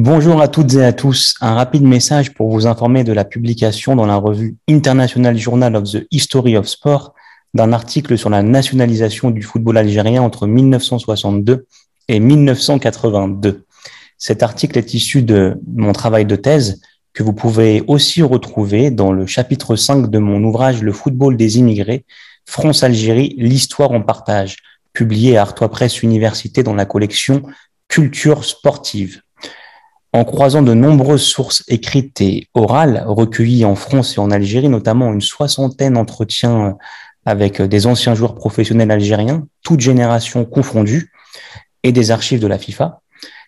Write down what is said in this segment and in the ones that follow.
Bonjour à toutes et à tous. Un rapide message pour vous informer de la publication dans la revue International Journal of the History of Sport d'un article sur la nationalisation du football algérien entre 1962 et 1982. Cet article est issu de mon travail de thèse que vous pouvez aussi retrouver dans le chapitre 5 de mon ouvrage Le football des immigrés, France-Algérie, l'histoire en partage, publié à Artois Presse Université dans la collection Culture sportive. En croisant de nombreuses sources écrites et orales recueillies en France et en Algérie, notamment une soixantaine d'entretiens avec des anciens joueurs professionnels algériens, toutes générations confondues, et des archives de la FIFA,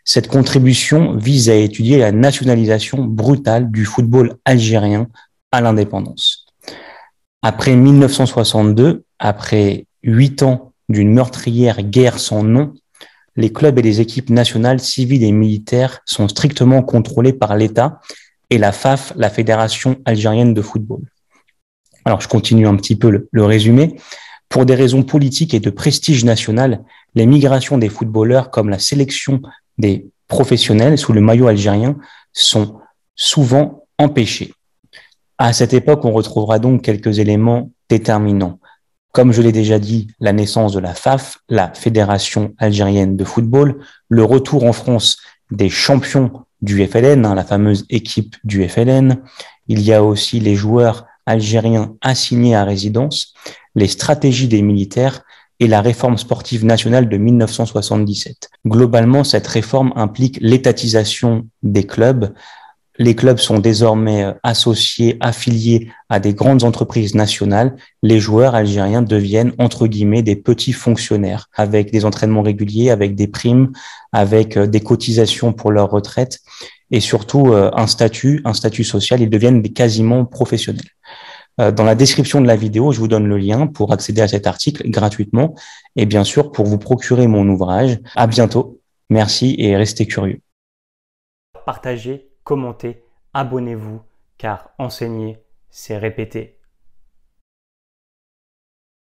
cette contribution vise à étudier la nationalisation brutale du football algérien à l'indépendance. Après 1962, après 8 ans d'une meurtrière guerre sans nom, les clubs et les équipes nationales civiles et militaires sont strictement contrôlés par l'État et la FAF, la Fédération algérienne de football. Alors, je continue un petit peu le résumé. Pour des raisons politiques et de prestige national, les migrations des footballeurs comme la sélection des professionnels sous le maillot algérien sont souvent empêchées. À cette époque, on retrouvera donc quelques éléments déterminants. Comme je l'ai déjà dit, la naissance de la FAF, la Fédération algérienne de football, le retour en France des champions du FLN, la fameuse équipe du FLN. Il y a aussi les joueurs algériens assignés à résidence, les stratégies des militaires et la réforme sportive nationale de 1977. Globalement, cette réforme implique l'étatisation des clubs. Les clubs sont désormais associés, affiliés à des grandes entreprises nationales. Les joueurs algériens deviennent, entre guillemets, des petits fonctionnaires avec des entraînements réguliers, avec des primes, avec des cotisations pour leur retraite et surtout un statut social. Ils deviennent quasiment professionnels. Dans la description de la vidéo, je vous donne le lien pour accéder à cet article gratuitement et bien sûr pour vous procurer mon ouvrage. À bientôt. Merci et restez curieux. Partagez, commentez, abonnez-vous, car enseigner, c'est répéter.